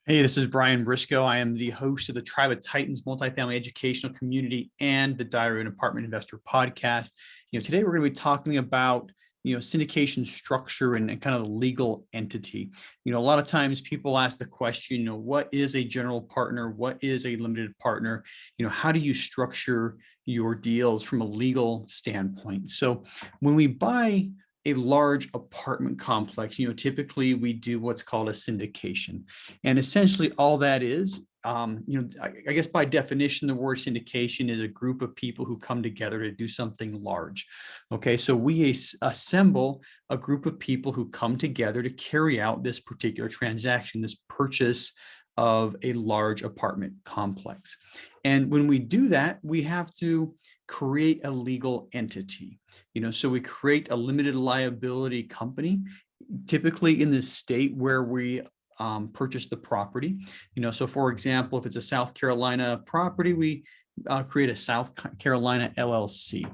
Hey, this is Brian Briscoe. I am the host of the Tribe of Titans multifamily educational community and the Diary of an Apartment Investor podcast. Today we're going to be talking about syndication structure and kind of the legal entity. A lot of times people ask the question, what is a general partner? What is a limited partner? How do you structure your deals from a legal standpoint? So when we buy a large apartment complex, typically we do what's called a syndication. And essentially all that is, I guess by definition, the word syndication is a group of people who come together to do something large. Okay, so we assemble a group of people who come together to carry out this particular transaction, this purchase of a large apartment complex. And when we do that, we have to create a legal entity. So we create a limited liability company, typically in the state where we purchase the property. So for example, if it's a South Carolina property, we create a South Carolina LLC.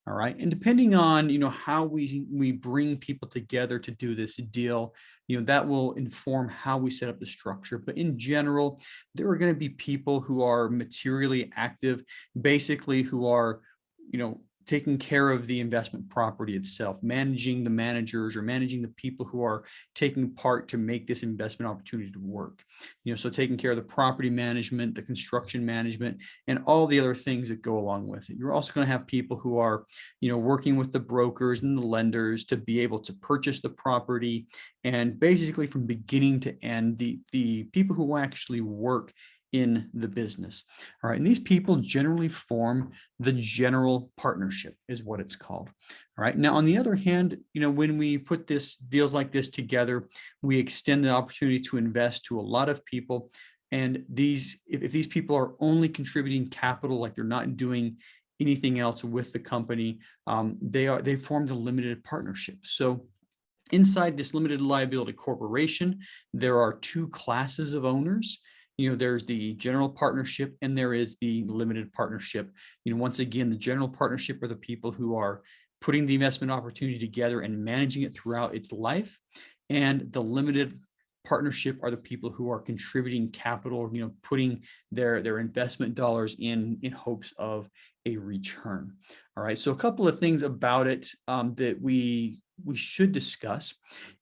All right. And depending on, how we bring people together to do this deal, that will inform how we set up the structure. But in general, there are going to be people who are materially active, basically who are, taking care of the investment property itself, managing the managers or managing the people who are taking part to make this investment opportunity to work. So taking care of the property management, the construction management, and all the other things that go along with it. You're also going to have people who are, working with the brokers and the lenders to be able to purchase the property. And basically from beginning to end, the people who actually work in the business. All right. And these people generally form the general partnership is what it's called. All right. Now, on the other hand, when we put deals like this together, we extend the opportunity to invest to a lot of people. And if these people are only contributing capital, like they're not doing anything else with the company, they form the limited partnership. So inside this limited liability corporation, there are two classes of owners. There's the general partnership and there is the limited partnership. Once again, the general partnership are the people who are putting the investment opportunity together and managing it throughout its life. And the limited partnership are the people who are contributing capital, putting their investment dollars in hopes of a return. All right. So a couple of things about it that we should discuss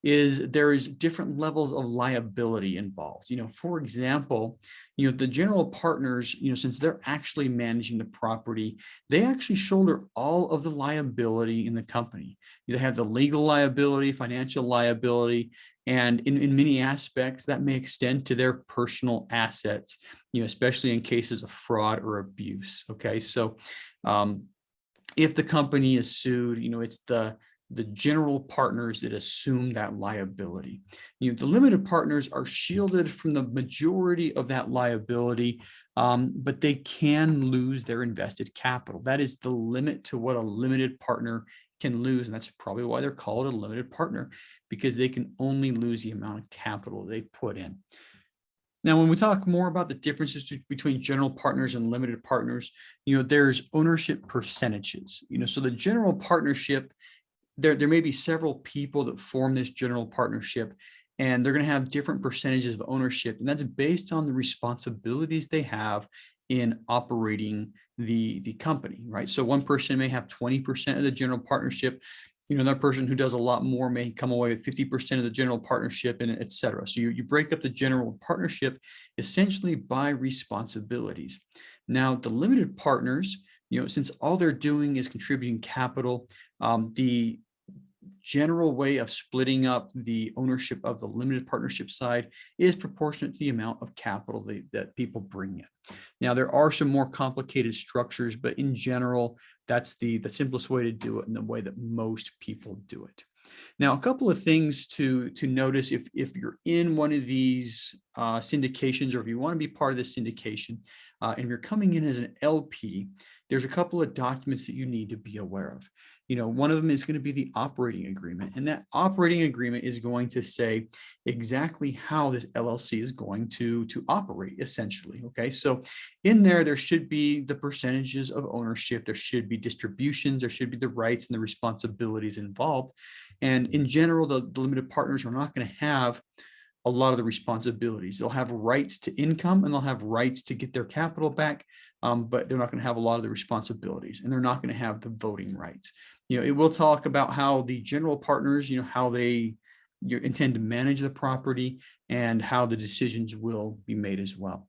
is there is different levels of liability involved. For example, the general partners, since they're actually managing the property, they actually shoulder all of the liability in the company. They have the legal liability, financial liability, and in many aspects that may extend to their personal assets, especially in cases of fraud or abuse. Okay, so if the company is sued, it's the general partners that assume that liability. The limited partners are shielded from the majority of that liability, but they can lose their invested capital. That is the limit to what a limited partner can lose. And that's probably why they're called a limited partner, because they can only lose the amount of capital they put in. Now, when we talk more about the differences between general partners and limited partners, there's ownership percentages. So the general partnership, there may be several people that form this general partnership, and they're going to have different percentages of ownership. And that's based on the responsibilities they have in operating the company, right? So one person may have 20% of the general partnership. That person who does a lot more may come away with 50% of the general partnership, and et cetera. So you break up the general partnership essentially by responsibilities. Now, the limited partners, since all they're doing is contributing capital, the general way of splitting up the ownership of the limited partnership side is proportionate to the amount of capital that people bring in. Now, there are some more complicated structures, but in general, that's the simplest way to do it and the way that most people do it. Now, a couple of things to notice if you're in one of these syndications, or if you want to be part of this syndication, and you're coming in as an LP, there's a couple of documents that you need to be aware of. One of them is going to be the operating agreement, and that operating agreement is going to say exactly how this LLC is going to operate, essentially. Okay, so in there should be the percentages of ownership, there should be distributions, there should be the rights and the responsibilities involved. And in general, the limited partners are not going to have a lot of the responsibilities. They'll have rights to income and they'll have rights to get their capital back, but they're not going to have a lot of the responsibilities, and they're not going to have the voting rights. It will talk about how the general partners, how they intend to manage the property and how the decisions will be made as well.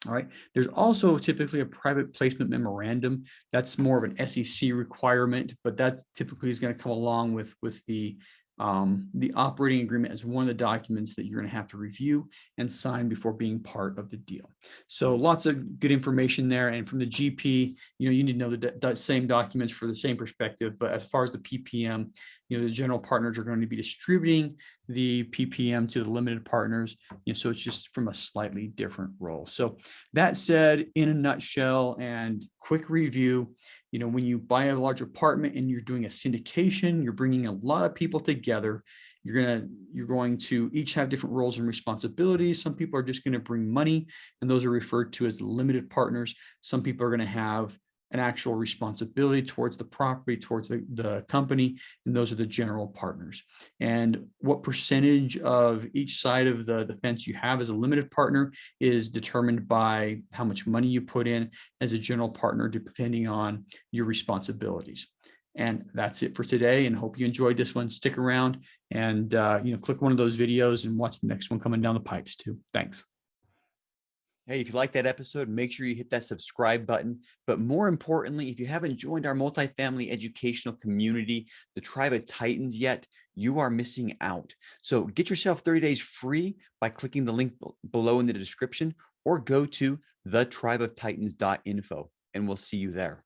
All right. There's also typically a private placement memorandum. That's more of an SEC requirement, but that typically is going to come along with the operating agreement as one of the documents that you're going to have to review and sign before being part of the deal. So lots of good information there. And from the GP, you need to know the same documents for the same perspective. But as far as the PPM, the general partners are going to be distributing the PPM to the limited partners. So it's just from a slightly different role. So that said, in a nutshell and quick review, when you buy a large apartment and you're doing a syndication, you're bringing a lot of people together. You're going to each have different roles and responsibilities. Some people are just going to bring money, and those are referred to as limited partners. Some people are going to have an actual responsibility towards the property, towards the company, and those are the general partners. And what percentage of each side of the fence you have as a limited partner is determined by how much money you put in as a general partner, depending on your responsibilities. And that's it for today, and hope you enjoyed this one. Stick around and click one of those videos and watch the next one coming down the pipes too. Thanks. Hey, if you like that episode, make sure you hit that subscribe button. But more importantly, if you haven't joined our multifamily educational community, the Tribe of Titans, yet, you are missing out. So get yourself 30 days free by clicking the link below in the description, or go to thetribeoftitans.info, and we'll see you there.